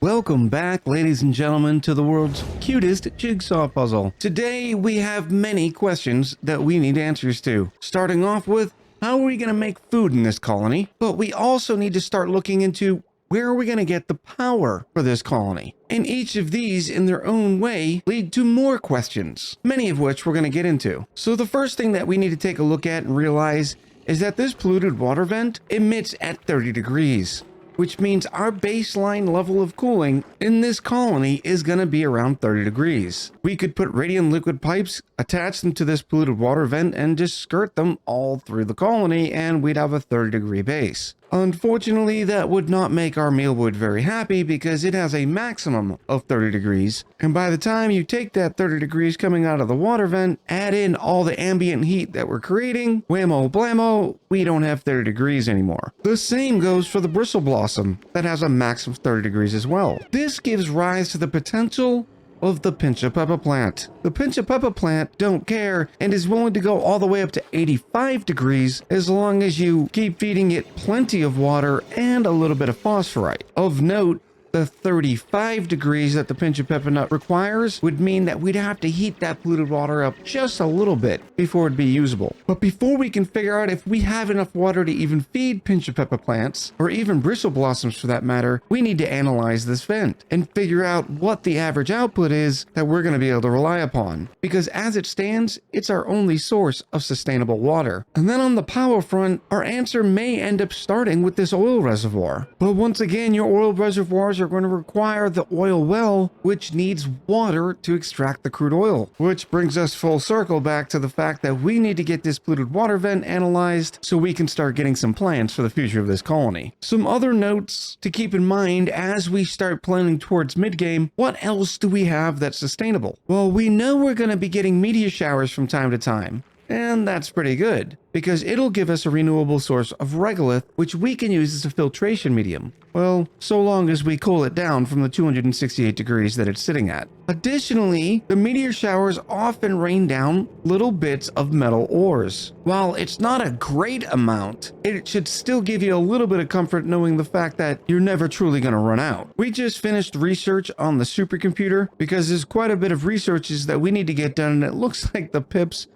Welcome back, ladies and gentlemen, to the world's cutest jigsaw puzzle. Today, we have many questions that we need answers to. Starting off with, how are we going to make food in this colony? But we also need to start looking into where are we going to get the power for this colony? And each of these, in their own way, lead to more questions, many of which we're going to get into. So the first thing that we need to take a look at and realize is that this polluted water vent emits at 30 degrees. Which means our baseline level of cooling in this colony is going to be around 30 degrees. We could put radiant liquid pipes, attach them to this polluted water vent, and just skirt them all through the colony, and we'd have a 30-degree base. Unfortunately, that would not make our mealwood very happy because it has a maximum of 30 degrees, and by the time you take that 30 degrees coming out of the water vent, add in all the ambient heat that we're creating, whammo blammo, we don't have 30 degrees anymore. The same goes for the bristle blossom that has a max of 30 degrees as well. This gives rise to the potential of the pinch of pepper plant. The pinch of pepper plant don't care and is willing to go all the way up to 85 degrees as long as you keep feeding it plenty of water and a little bit of phosphorite. Of note, the 35 degrees that the pinch of pepper nut requires would mean that we'd have to heat that polluted water up just a little bit before it'd be usable. But before we can figure out if we have enough water to even feed pinch of pepper plants, or even bristle blossoms for that matter, we need to analyze this vent and figure out what the average output is that we're going to be able to rely upon. Because as it stands, it's our only source of sustainable water. And then on the power front, our answer may end up starting with this oil reservoir. But once again, your oil reservoirs are going to require the oil well, which needs water to extract the crude oil. Which brings us full circle back to the fact that we need to get this polluted water vent analyzed so we can start getting some plans for the future of this colony. Some other notes to keep in mind as we start planning towards mid-game. What else do we have that's sustainable? Well, we know we're going to be getting meteor showers from time to time. And that's pretty good, because it'll give us a renewable source of regolith, which we can use as a filtration medium. Well, so long as we cool it down from the 268 degrees that it's sitting at. Additionally, the meteor showers often rain down little bits of metal ores. While it's not a great amount, it should still give you a little bit of comfort knowing the fact that you're never truly going to run out. We just finished research on the supercomputer because there's quite a bit of researches that we need to get done, and it looks like the pips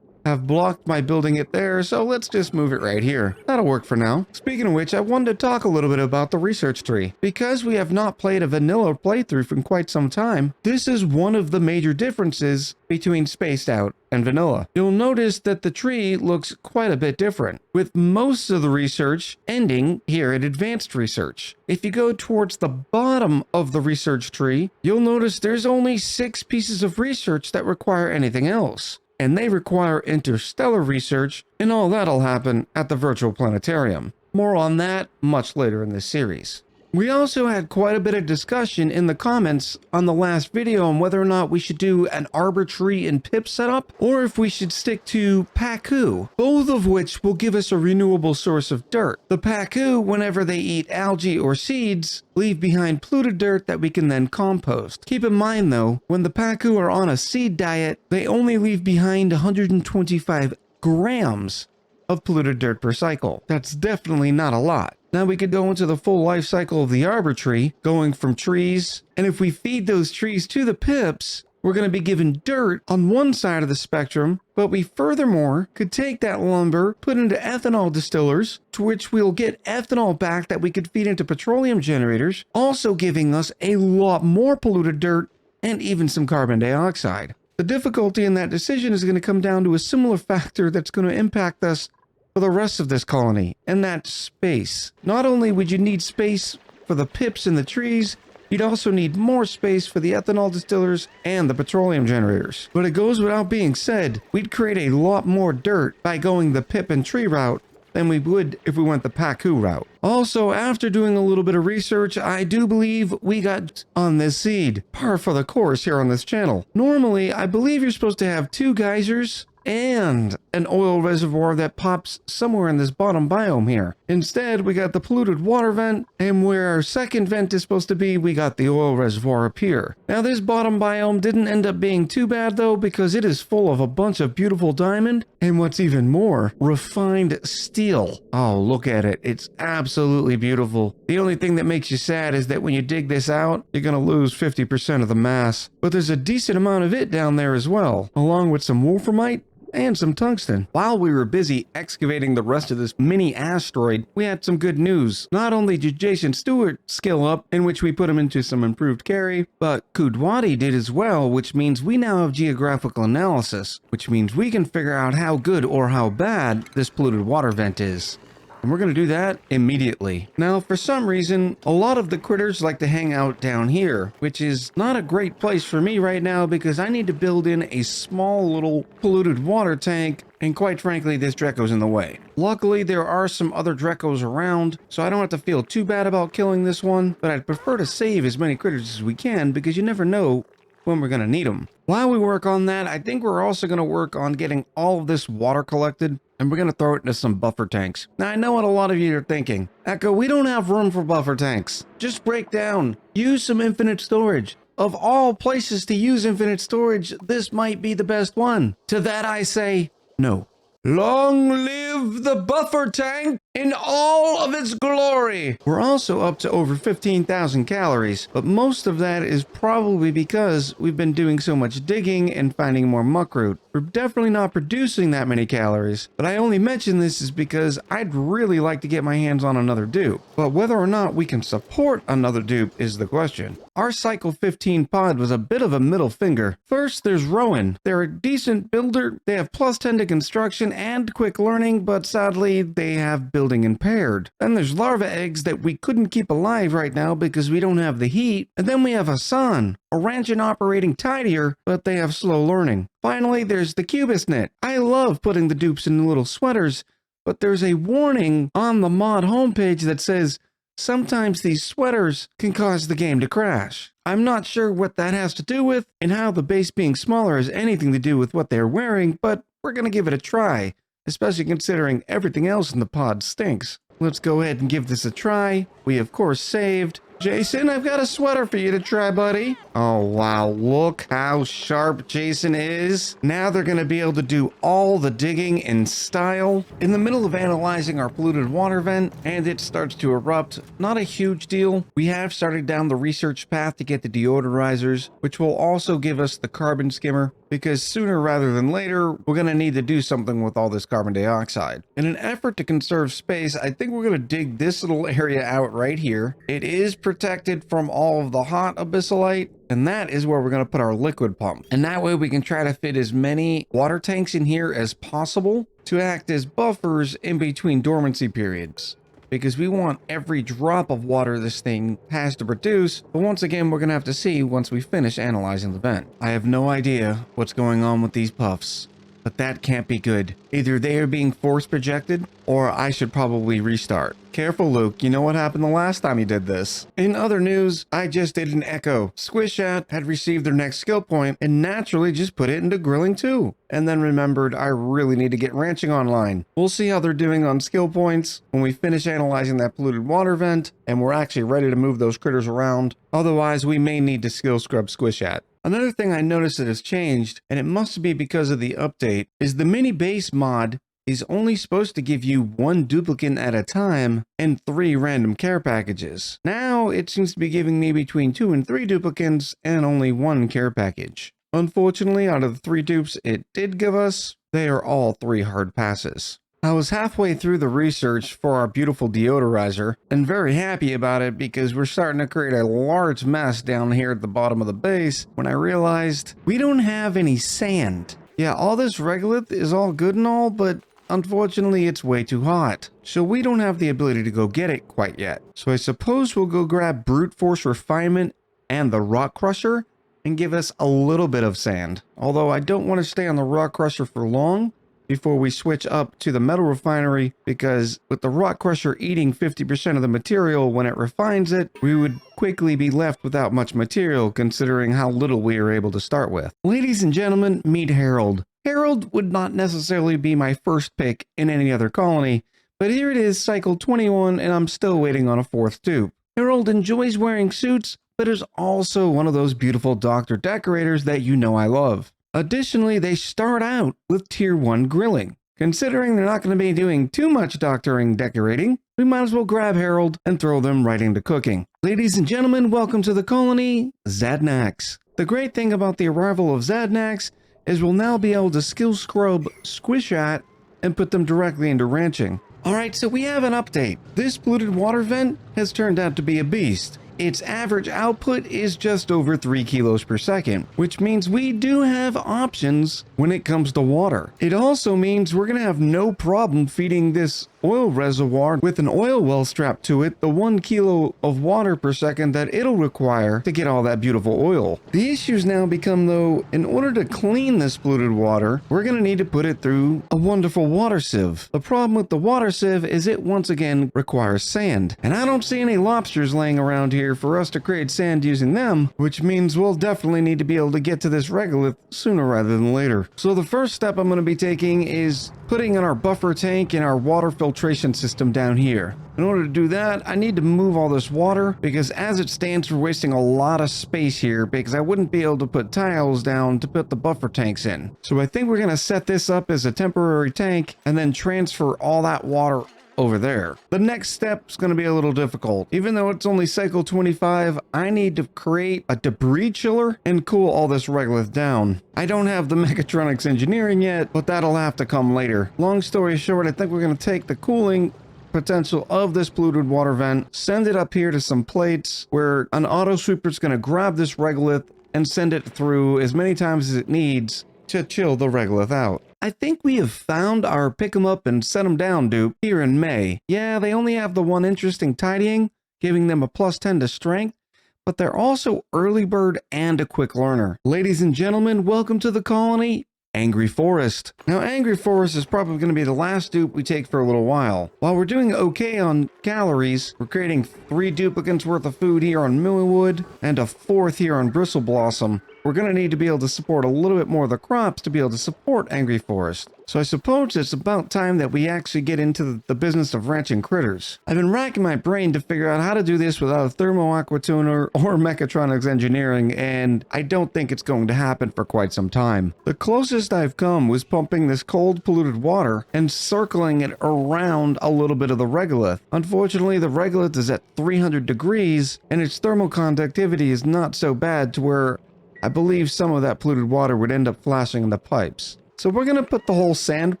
have blocked my building it there, so let's just move it right here. That'll work for now. Speaking of which, I wanted to talk a little bit about the research tree. Because we have not played a vanilla playthrough for quite some time, this is one of the major differences between Spaced Out and vanilla. You'll notice that the tree looks quite a bit different, with most of the research ending here at advanced research. If you go towards the bottom of the research tree, you'll notice there's only 6 pieces of research that require anything else. And they require interstellar research, and all that'll happen at the virtual planetarium. More on that much later in this series. We also had quite a bit of discussion in the comments on the last video on whether or not we should do an arbor tree and pip setup, or if we should stick to pacu, both of which will give us a renewable source of dirt. The pacu, whenever they eat algae or seeds, leave behind polluted dirt that we can then compost. Keep in mind though, when the pacu are on a seed diet, they only leave behind 125 grams of polluted dirt per cycle. That's definitely not a lot. Now we could go into the full life cycle of the arbor tree, going from trees, and if we feed those trees to the pips, we're going to be given dirt on one side of the spectrum, but we furthermore could take that lumber, put into ethanol distillers, to which we'll get ethanol back that we could feed into petroleum generators, also giving us a lot more polluted dirt and even some carbon dioxide. The difficulty in that decision is going to come down to a similar factor that's going to impact us for the rest of this colony, and that's space. Not only would you need space for the pips in the trees, you'd also need more space for the ethanol distillers and the petroleum generators. But it goes without being said, we'd create a lot more dirt by going the pip and tree route than we would if we went the pacu route. Also, after doing a little bit of research, I do believe we got on this seed. Par for the course here on this channel. Normally, I believe you're supposed to have 2 geysers and an oil reservoir that pops somewhere in this bottom biome here. Instead, we got the polluted water vent, and where our second vent is supposed to be, we got the oil reservoir up here. Now, this bottom biome didn't end up being too bad though, because it is full of a bunch of beautiful diamond, and what's even more, refined steel. Oh, look at it. It's absolutely beautiful. The only thing that makes you sad is that when you dig this out, you're gonna lose 50% of the mass. But there's a decent amount of it down there as well, along with some wolframite and some tungsten. While we were busy excavating the rest of this mini asteroid, we had some good news. Not only did Jason Stewart skill up, in which we put him into some improved carry, but Kudwadi did as well, which means we now have geographical analysis, which means we can figure out how good or how bad this polluted water vent is. And we're going to do that immediately. Now, for some reason, a lot of the critters like to hang out down here, which is not a great place for me right now because I need to build in a small little polluted water tank, and quite frankly, this Draco's in the way. Luckily, there are some other Dracos around, so I don't have to feel too bad about killing this one, but I'd prefer to save as many critters as we can because you never know when we're going to need them. While we work on that, I think we're also going to work on getting all of this water collected, and we're going to throw it into some buffer tanks. Now, I know what a lot of you are thinking. Echo, we don't have room for buffer tanks. Just break down. Use some infinite storage. Of all places to use infinite storage, this might be the best one. To that I say, no. Long live the buffer tank in all of its glory. We're also up to over 15,000 calories, but most of that is probably because we've been doing so much digging and finding more muckroot. We're definitely not producing that many calories, but I only mention this is because I'd really like to get my hands on another dupe. But whether or not we can support another dupe is the question. Our Cycle 15 pod was a bit of a middle finger. First, there's Rowan. They're a decent builder. They have +10 to construction and quick learning, but sadly, they have building impaired. Then there's larva eggs that we couldn't keep alive right now because we don't have the heat. And then we have Hassan, a ranch and operating tidier, but they have slow learning. Finally, there's the Cubisnet. I love putting the dupes in little sweaters, but there's a warning on the mod homepage that says, sometimes these sweaters can cause the game to crash. I'm not sure what that has to do with and how the base being smaller has anything to do with what they're wearing, but we're going to give it a try, especially considering everything else in the pod stinks. Let's go ahead and give this a try. We of course saved. Jason, I've got a sweater for you to try, buddy. Oh, wow. Look how sharp Jason is. Now they're going to be able to do all the digging in style. In the middle of analyzing our polluted water vent, and it starts to erupt. Not a huge deal. We have started down the research path to get the deodorizers, which will also give us the carbon skimmer, because sooner rather than later, we're going to need to do something with all this carbon dioxide. In an effort to conserve space, I think we're going to dig this little area out right here. It is protected from all of the hot abyssalite, and that is where we're going to put our liquid pump. And that way we can try to fit as many water tanks in here as possible to act as buffers in between dormancy periods, because we want every drop of water this thing has to produce. But once again, we're going to have to see once we finish analyzing the vent. I have no idea what's going on with these puffs, but that can't be good. Either they are being force projected, or I should probably restart. Careful, Luke. You know what happened the last time you did this. In other news, I just did an echo. Squishat had received their next skill point and naturally just put it into grilling too. And then remembered I really need to get ranching online. We'll see how they're doing on skill points when we finish analyzing that polluted water vent and we're actually ready to move those critters around. Otherwise, we may need to skill scrub Squishat. Another thing I noticed that has changed, and it must be because of the update, is the mini base mod is only supposed to give you 1 duplicate at a time and 3 random care packages. Now it seems to be giving me between 2 and 3 duplicates and only 1 care package. Unfortunately, out of the 3 dupes it did give us, they are all 3 hard passes. I was halfway through the research for our beautiful deodorizer and very happy about it because we're starting to create a large mess down here at the bottom of the base when I realized we don't have any sand. Yeah, all this regolith is all good and all, but unfortunately it's way too hot. So we don't have the ability to go get it quite yet. So I suppose we'll go grab brute force refinement and the rock crusher and give us a little bit of sand. Although I don't want to stay on the rock crusher for long before we switch up to the metal refinery, because with the rock crusher eating 50% of the material when it refines it, we would quickly be left without much material considering how little we are able to start with. Ladies and gentlemen, meet Harold. Harold would not necessarily be my first pick in any other colony, but here it is, cycle 21, and I'm still waiting on a fourth dupe. Harold enjoys wearing suits, but is also one of those beautiful doctor decorators that you know I love. Additionally, they start out with tier 1 grilling. Considering they're not going to be doing too much doctoring decorating, we might as well grab Harold and throw them right into cooking. Ladies and gentlemen, welcome to the colony, Zadnax. The great thing about the arrival of Zadnax is we'll now be able to skill scrub Squishat and put them directly into ranching. Alright, so we have an update. This polluted water vent has turned out to be a beast. Its average output is just over 3 kilos per second, which means we do have options when it comes to water. It also means we're going to have no problem feeding this oil reservoir with an oil well strapped to it the 1 kilo of water per second that it'll require to get all that beautiful oil. The issues now become, though, in order to clean this polluted water, we're going to need to put it through a wonderful water sieve. The problem with the water sieve is it once again requires sand, and I don't see any lobsters laying around here for us to create sand using them, which means we'll definitely need to be able to get to this regolith sooner rather than later. So the first step I'm going to be taking is putting in our buffer tank and our water filtration system down here. In order to do that, I need to move all this water because as it stands, we're wasting a lot of space here because I wouldn't be able to put tiles down to put the buffer tanks in. So I think we're going to set this up as a temporary tank and then transfer all that water over there. The next step is going to be a little difficult. Even though it's only cycle 25, I need to create a debris chiller and cool all this regolith down. I don't have the mechatronics engineering yet, but that'll have to come later. Long story short, I think we're going to take the cooling potential of this polluted water vent, send it up here to some plates where an auto sweeper is going to grab this regolith and send it through as many times as it needs to chill the regolith out. I think we have found our pick 'em up and set 'em down dupe here in May. Yeah, they only have the one interesting tidying, giving them a +10 to strength, but they're also early bird and a quick learner. Ladies and gentlemen, welcome to the colony, Angry Forest. Now, Angry Forest is probably going to be the last dupe we take for a little while. While we're doing okay on calories, we're creating 3 duplicates worth of food here on Millwood and a 4th here on Bristle Blossom. We're going to need to be able to support a little bit more of the crops to be able to support Angry Forest. So I suppose it's about time that we actually get into the business of ranching critters. I've been racking my brain to figure out how to do this without a thermo aqua tuner or mechatronics engineering, and I don't think it's going to happen for quite some time. The closest I've come was pumping this cold polluted water and circling it around a little bit of the regolith. Unfortunately, the regolith is at 300 degrees and its thermal conductivity is not so bad to where I believe some of that polluted water would end up flashing in the pipes. So we're going to put the whole sand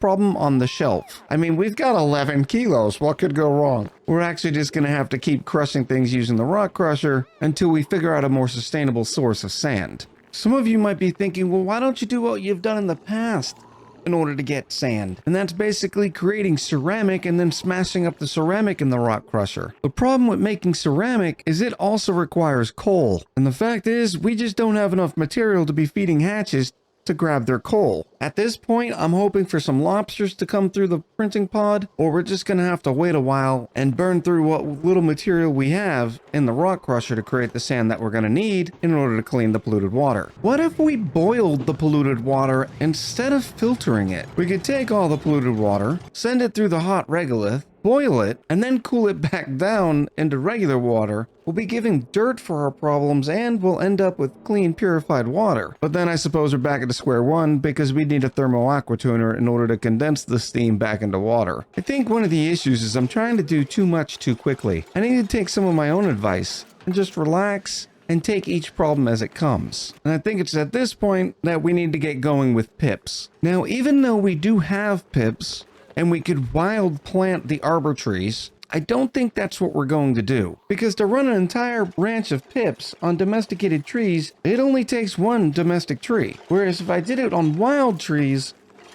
problem on the shelf. I mean, we've got 11 kilos. What could go wrong? We're actually just going to have to keep crushing things using the rock crusher until we figure out a more sustainable source of sand. Some of you might be thinking, well, why don't you do what you've done in the past in order to get sand? And that's basically creating ceramic and then smashing up the ceramic in the rock crusher. The problem with making ceramic is it also requires coal. And the fact is, we just don't have enough material to be feeding hatches to grab their coal. At this point, I'm hoping for some lobsters to come through the printing pod, or we're just going to have to wait a while and burn through what little material we have in the rock crusher to create the sand that we're going to need in order to clean the polluted water. What if we boiled the polluted water instead of filtering it? We could take all the polluted water, send it through the hot regolith, boil it, and then cool it back down into regular water. We'll be giving dirt for our problems and we'll end up with clean, purified water. But then I suppose we're back at square one because we need a thermo aqua tuner in order to condense the steam back into water. I think one of the issues is I'm trying to do too much too quickly. I need to take some of my own advice and just relax and take each problem as it comes. And I think it's at this point that we need to get going with pips. Now, even though we do have pips, and we could wild plant the arbor trees, I don't think that's what we're going to do. Because to run an entire ranch of pips on domesticated trees, it only takes 1 domestic tree. Whereas if I did it on wild trees,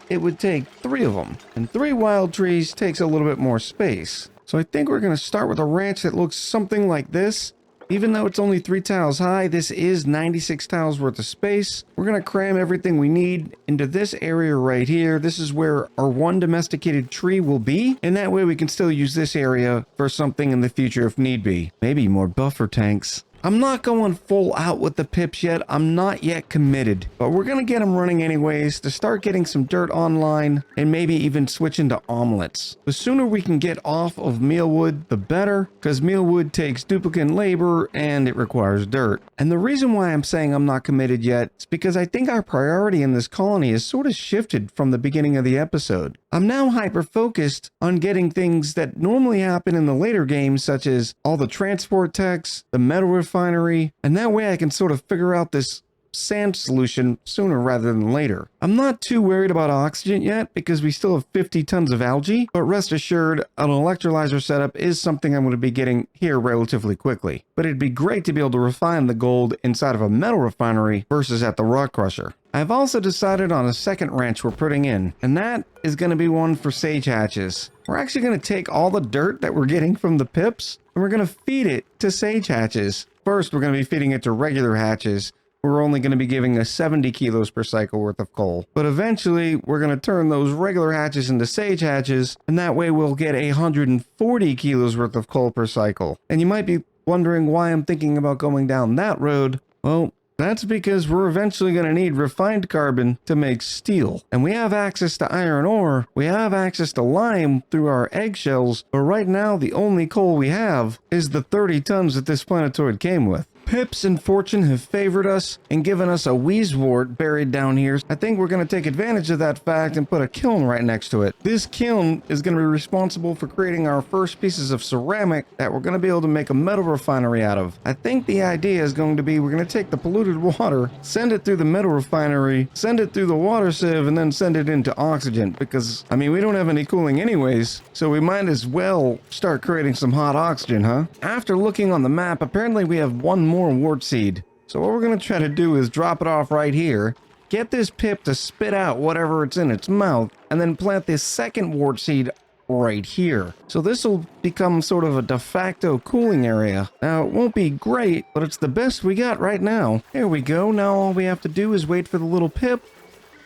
it would take 3 of them. And 3 wild trees takes a little bit more space. So I think we're going to start with a ranch that looks something like this. Even though it's only 3 tiles high, this is 96 tiles worth of space. We're going to cram everything we need into this area right here. This is where our 1 domesticated tree will be. And that way we can still use this area for something in the future if need be. Maybe more buffer tanks. I'm not going full out with the pips yet. I'm not yet committed, but we're going to get them running anyways to start getting some dirt online and maybe even switch into omelets. The sooner we can get off of mealwood, the better, because mealwood takes duplicate labor and it requires dirt. And the reason why I'm saying I'm not committed yet is because I think our priority in this colony has sort of shifted from the beginning of the episode. I'm now hyper-focused on getting things that normally happen in the later games, such as all the transport techs, the metal refinery, and that way I can sort of figure out this sand solution sooner rather than later. I'm not too worried about oxygen yet because we still have 50 tons of algae, but rest assured, an electrolyzer setup is something I'm going to be getting here relatively quickly. But it'd be great to be able to refine the gold inside of a metal refinery versus at the rock crusher. I've also decided on a second ranch we're putting in, and that is going to be one for sage hatches. We're actually going to take all the dirt that we're getting from the pips, and we're going to feed it to sage hatches. First, we're going to be feeding it to regular hatches. We're only going to be giving us 70 kilos per cycle worth of coal. But eventually, we're going to turn those regular hatches into sage hatches, and that way we'll get 140 kilos worth of coal per cycle. And you might be wondering why I'm thinking about going down that road. Well, that's because we're eventually going to need refined carbon to make steel. And we have access to iron ore, we have access to lime through our eggshells, but right now the only coal we have is the 30 tons that this planetoid came with. Pips and fortune have favored us and given us a wheezewort buried down here. I think we're going to take advantage of that fact and put a kiln right next to it. This kiln is going to be responsible for creating our first pieces of ceramic that we're going to be able to make a metal refinery out of. I think the idea is going to be we're going to take the polluted water, send it through the metal refinery, send it through the water sieve, and then send it into oxygen because, I mean, we don't have any cooling anyways, so we might as well start creating some hot oxygen, huh? After looking on the map, apparently we have one more wart seed. So what we're going to try to do is drop it off right here, get this pip to spit out whatever it's in its mouth, and then plant this second wart seed right here. So this will become sort of a de facto cooling area. Now, it won't be great, but it's the best we got right now. There we go. Now all we have to do is wait for the little pip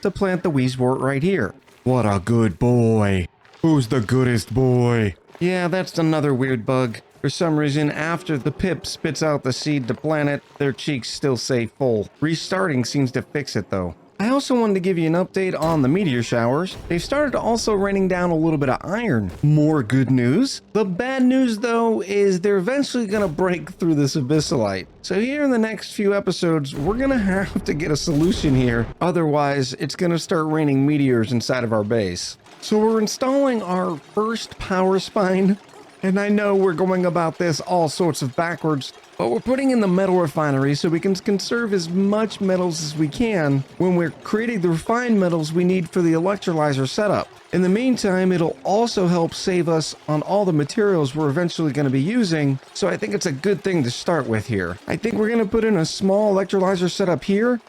to plant the wheezewort right here. What a good boy. Who's the goodest boy? Yeah, that's another weird bug. For some reason, after the pip spits out the seed to plant it, their cheeks still stay full. Restarting seems to fix it though. I also wanted to give you an update on the meteor showers. They've started also raining down a little bit of iron. More good news. The bad news though is they're eventually going to break through this abyssalite. So here in the next few episodes, we're going to have to get a solution here. Otherwise, it's going to start raining meteors inside of our base. So we're installing our first power spine. And I know we're going about this all sorts of backwards, but we're putting in the metal refinery so we can conserve as much metals as we can when we're creating the refined metals we need for the electrolyzer setup. In the meantime, it'll also help save us on all the materials we're eventually going to be using, so I think it's a good thing to start with here. I think we're going to put in a small electrolyzer setup here,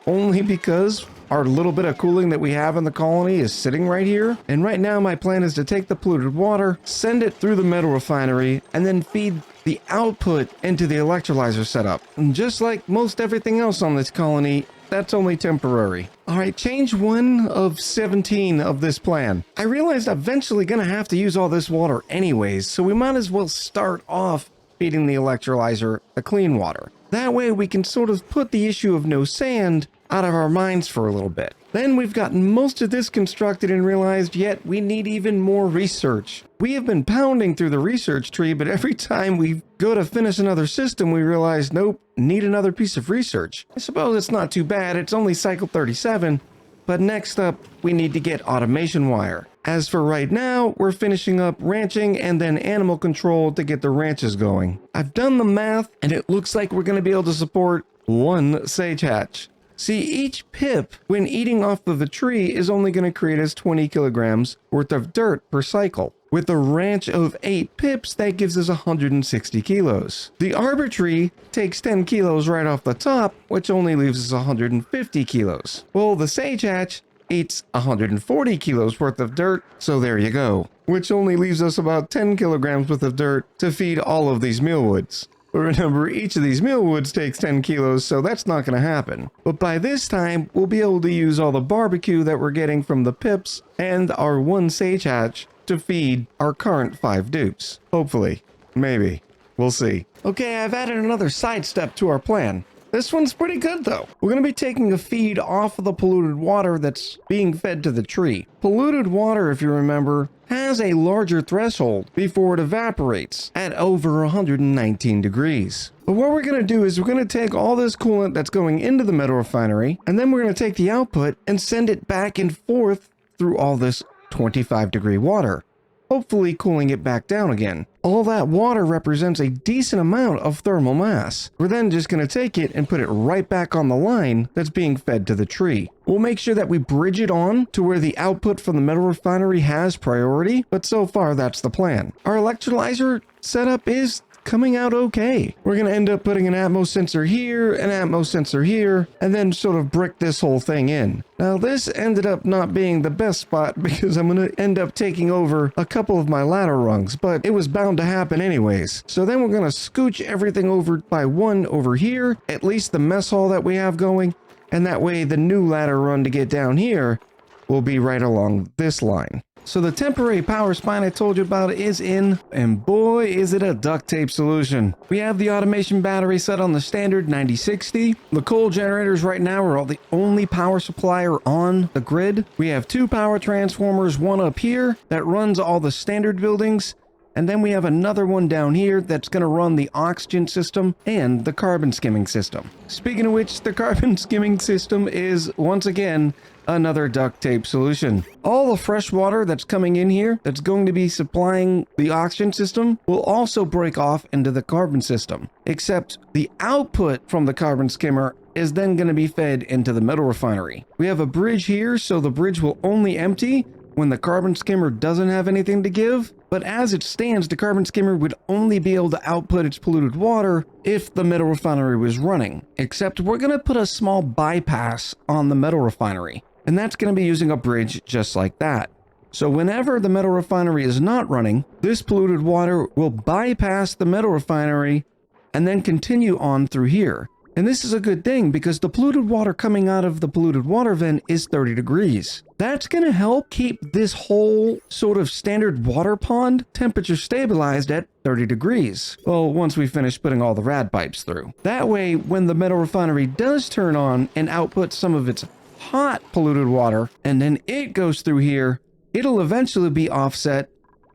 only because our little bit of cooling that we have in the colony is sitting right here. And right now my plan is to take the polluted water, send it through the metal refinery, and then feed the output into the electrolyzer setup. And just like most everything else on this colony, that's only temporary. Alright, change 1 of 17 of this plan. I realized I'm eventually gonna have to use all this water anyways, so we might as well start off feeding the electrolyzer the clean water. That way we can sort of put the issue of no sand out of our minds for a little bit. Then we've gotten most of this constructed and realized yet we need even more research. We have been pounding through the research tree, but every time we go to finish another system, we realize, nope, need another piece of research. I suppose it's not too bad, it's only cycle 37, but next up, we need to get automation wire. As for right now, we're finishing up ranching and then animal control to get the ranches going. I've done the math, and it looks like we're going to be able to support 1 sage hatch. See, each pip, when eating off of the tree, is only going to create us 20 kilograms worth of dirt per cycle. With a ranch of 8 pips, that gives us 160 kilos. The arbor tree takes 10 kilos right off the top, which only leaves us 150 kilos. Well, the sage hatch eats 140 kilos worth of dirt, so there you go. Which only leaves us about 10 kilograms worth of dirt to feed all of these mealwoods. But remember, each of these mealwoods takes 10 kilos, so that's not going to happen. But by this time, we'll be able to use all the barbecue that we're getting from the pips and our 1 sage hatch to feed our current 5 dupes. Hopefully. Maybe. We'll see. Okay, I've added another side step to our plan. This one's pretty good though. We're going to be taking a feed off of the polluted water that's being fed to the tree. Polluted water, if you remember, has a larger threshold before it evaporates at over 119 degrees. But what we're going to do is we're going to take all this coolant that's going into the metal refinery, and then we're going to take the output and send it back and forth through all this 25-degree water, hopefully cooling it back down again. All that water represents a decent amount of thermal mass. We're then just going to take it and put it right back on the line that's being fed to the tree. We'll make sure that we bridge it on to where the output from the metal refinery has priority, but so far that's the plan. Our electrolyzer setup is coming out okay. We're going to end up putting an Atmos sensor here, an Atmos sensor here, and then sort of brick this whole thing in. Now this ended up not being the best spot because I'm going to end up taking over a couple of my ladder rungs, but it was bound to happen anyways. So then we're going to scooch everything over by one over here, at least the mess hall that we have going, and that way the new ladder run to get down here will be right along this line. So the temporary power spine I told you about is in, and boy is it a duct tape solution. We have the automation battery set on the standard 9060. The coal generators right now are the only power supplier on the grid. We have 2 power transformers, one up here that runs all the standard buildings, and then we have another one down here that's going to run the oxygen system and the carbon skimming system. Speaking of which, the carbon skimming system is, once again, another duct tape solution. All the fresh water that's coming in here that's going to be supplying the oxygen system will also break off into the carbon system, except the output from the carbon skimmer is then going to be fed into the metal refinery. We have a bridge here, so the bridge will only empty when the carbon skimmer doesn't have anything to give, but as it stands, the carbon skimmer would only be able to output its polluted water if the metal refinery was running, except we're going to put a small bypass on the metal refinery, and that's going to be using a bridge just like that. So whenever the metal refinery is not running, this polluted water will bypass the metal refinery and then continue on through here. And this is a good thing because the polluted water coming out of the polluted water vent is 30 degrees. That's going to help keep this whole sort of standard water pond temperature stabilized at 30 degrees. Well, once we finish putting all the rad pipes through. That way, when the metal refinery does turn on and output some of its hot polluted water, and then it goes through here, it'll eventually be offset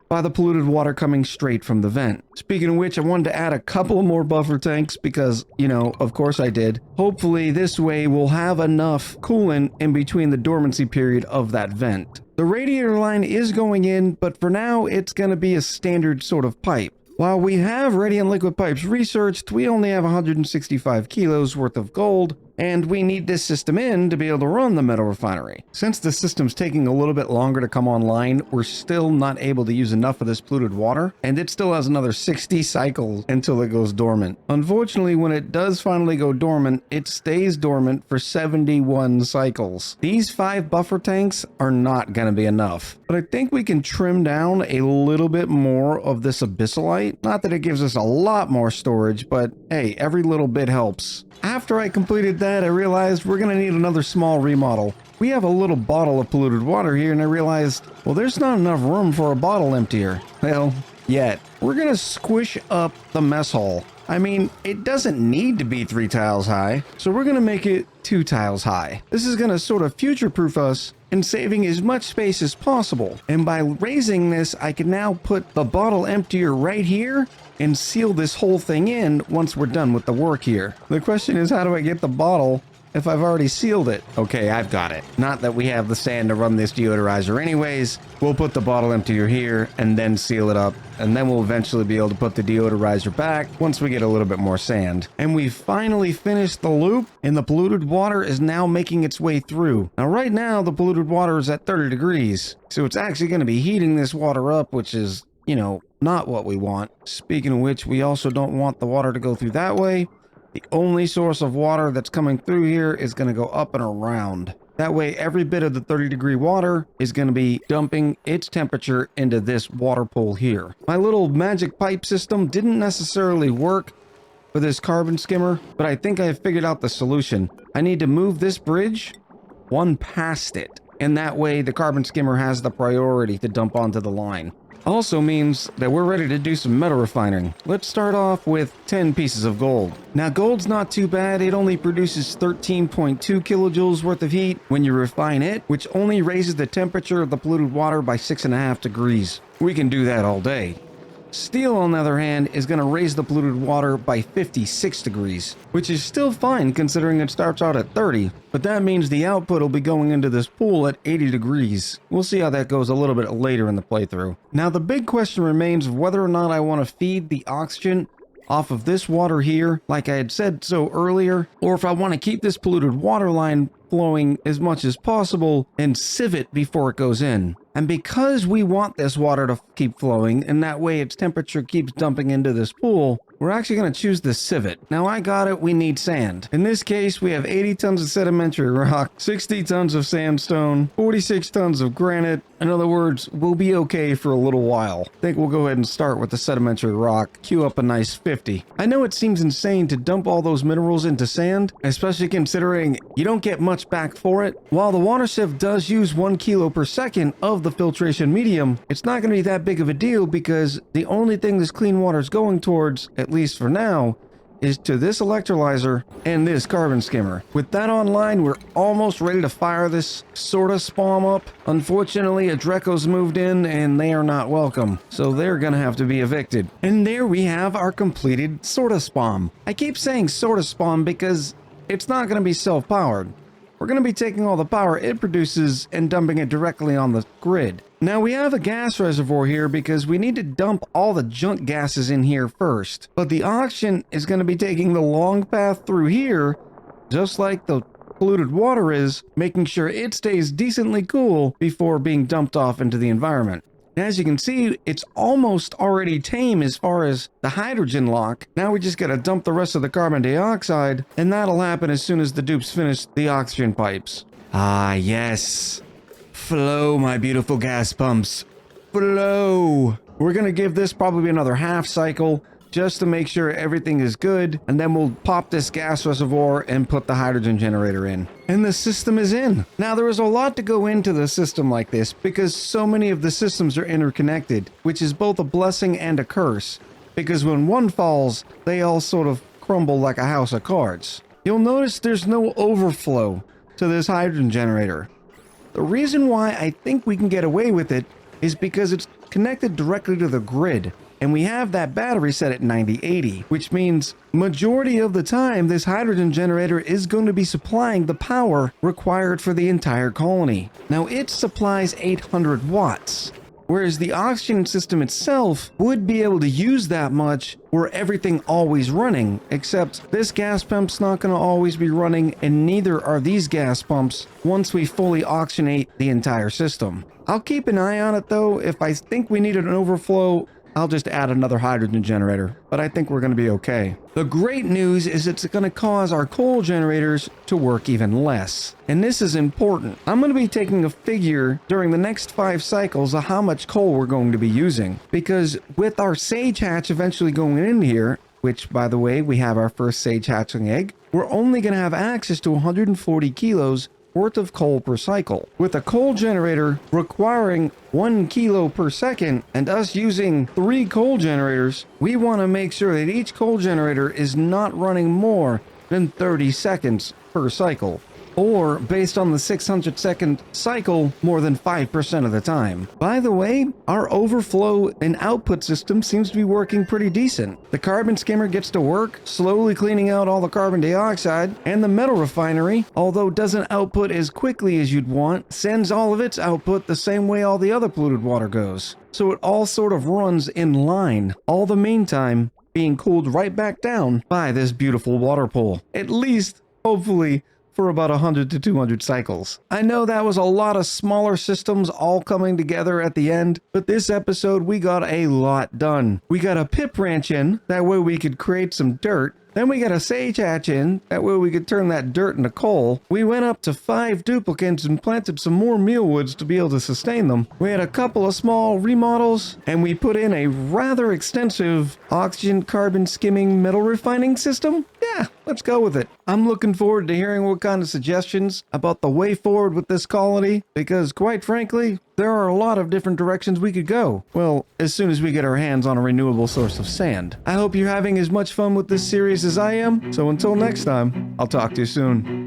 by the polluted water coming straight from the vent. Speaking of which, I wanted to add a couple more buffer tanks because, you know, of course I did. Hopefully this way we'll have enough coolant in between the dormancy period of that vent. The radiator line is going in, but for now it's going to be a standard sort of pipe. While we have radiant liquid pipes researched, we only have 165 kilos worth of gold, and we need this system in to be able to run the metal refinery. Since the system's taking a little bit longer to come online, we're still not able to use enough of this polluted water, and it still has another 60 cycles until it goes dormant. Unfortunately, when it does finally go dormant, it stays dormant for 71 cycles. These 5 buffer tanks are not going to be enough, but I think we can trim down a little bit more of this abyssalite. Not that it gives us a lot more storage, but hey, every little bit helps. After I completed that, I realized we're going to need another small remodel. We have a little bottle of polluted water here, and I realized, well, there's not enough room for a bottle emptier. Well, yet. We're going to squish up the mess hall. I mean, it doesn't need to be 3 tiles high, so we're going to make it 2 tiles high. This is going to sort of future-proof us in saving as much space as possible. And by raising this, I can now put the bottle emptier right here and seal this whole thing in once we're done with the work here. The question is, how do I get the bottle if I've already sealed it? Okay, I've got it. Not that we have the sand to run this deodorizer anyways. We'll put the bottle emptier here and then seal it up, and then we'll eventually be able to put the deodorizer back once we get a little bit more sand. And we finally finished the loop, and the polluted water is now making its way through. Now right now the polluted water is at 30 degrees, so it's actually going to be heating this water up, which is, you know, not what we want. Speaking of which, we also don't want the water to go through that way. The only source of water that's coming through here is going to go up and around. That way, every bit of the 30-degree water is going to be dumping its temperature into this water pool here. My little magic pipe system didn't necessarily work for this carbon skimmer, but I think I figured out the solution. I need to move this bridge one past it, and that way the carbon skimmer has the priority to dump onto the line. Also means that we're ready to do some metal refining. Let's start off with 10 pieces of gold. Now gold's not too bad, it only produces 13.2 kilojoules worth of heat when you refine it, which only raises the temperature of the polluted water by 6.5 degrees. We can do that all day. Steel, on the other hand, is going to raise the polluted water by 56 degrees, which is still fine considering it starts out at 30, but that means the output will be going into this pool at 80 degrees. We'll see how that goes a little bit later in the playthrough. Now the big question remains of whether or not I want to feed the oxygen off of this water here, like I had said so earlier, or if I want to keep this polluted water line flowing as much as possible and sieve it before it goes in. And because we want this water to keep flowing, and that way its temperature keeps dumping into this pool, we're actually going to choose the civet. Now I got it, we need sand. In this case, we have 80 tons of sedimentary rock, 60 tons of sandstone, 46 tons of granite. In other words, we'll be okay for a little while. I think we'll go ahead and start with the sedimentary rock, queue up a nice 50. I know it seems insane to dump all those minerals into sand, especially considering you don't get much back for it. While the water sieve does use 1 kilo per second of the filtration medium, it's not going to be that big of a deal because the only thing this clean water is going towards, at least for now, is to this electrolyzer and this carbon skimmer. With that online, we're almost ready to fire this sorta SPOM up. Unfortunately, a Dreco's moved in and they are not welcome, so they're gonna have to be evicted. And there we have our completed sorta SPOM. I keep saying sorta SPOM because it's not gonna be self-powered. We're going to be taking all the power it produces and dumping it directly on the grid. Now we have a gas reservoir here because we need to dump all the junk gases in here first. But the oxygen is going to be taking the long path through here, just like the polluted water is, making sure it stays decently cool before being dumped off into the environment. As you can see, it's almost already tame as far as the hydrogen lock. Now we just gotta dump the rest of the carbon dioxide, and that'll happen as soon as the dupes finish the oxygen pipes. Ah, yes. Flow, my beautiful gas pumps. Flow. We're gonna give this probably another half cycle, just to make sure everything is good, and then we'll pop this gas reservoir and put the hydrogen generator in. And the system is in. Now there is a lot to go into the system like this because so many of the systems are interconnected, which is both a blessing and a curse, because when one falls, they all sort of crumble like a house of cards. You'll notice there's no overflow to this hydrogen generator. The reason why I think we can get away with it is because it's connected directly to the grid. And we have that battery set at 9080, which means majority of the time this hydrogen generator is going to be supplying the power required for the entire colony. Now it supplies 800 watts, whereas the oxygen system itself would be able to use that much were everything always running, except this gas pump's not going to always be running, and neither are these gas pumps once we fully oxygenate the entire system. I'll keep an eye on it though. If I think we need an overflow, I'll just add another hydrogen generator, but I think we're going to be okay. The great news is it's going to cause our coal generators to work even less. And this is important. I'm going to be taking a figure during the next 5 cycles of how much coal we're going to be using. Because with our sage hatch eventually going in here, which by the way, we have our first sage hatchling egg, we're only going to have access to 140 kilos worth of coal per cycle. With a coal generator requiring 1 kilo per second and us using 3 coal generators, we want to make sure that each coal generator is not running more than 30 seconds per cycle. Or, based on the 600 second cycle, more than 5% of the time. By the way, our overflow and output system seems to be working pretty decent. The carbon skimmer gets to work, slowly cleaning out all the carbon dioxide, and the metal refinery, although doesn't output as quickly as you'd want, sends all of its output the same way all the other polluted water goes. So it all sort of runs in line, all the meantime being cooled right back down by this beautiful water pool. At least, hopefully, for about 100 to 200 cycles. I know that was a lot of smaller systems all coming together at the end, but this episode we got a lot done. We got a pip ranch in, that way we could create some dirt. Then we got a sage hatch in, that way we could turn that dirt into coal. We went up to 5 duplicates and planted some more mealwoods to be able to sustain them. We had a couple of small remodels, and we put in a rather extensive oxygen carbon skimming metal refining system. yeah, let's go with it. I'm looking forward to hearing what kind of suggestions about the way forward with this colony, because quite frankly, there are a lot of different directions we could go. Well, as soon as we get our hands on a renewable source of sand. I hope you're having as much fun with this series as I am, so until next time, I'll talk to you soon.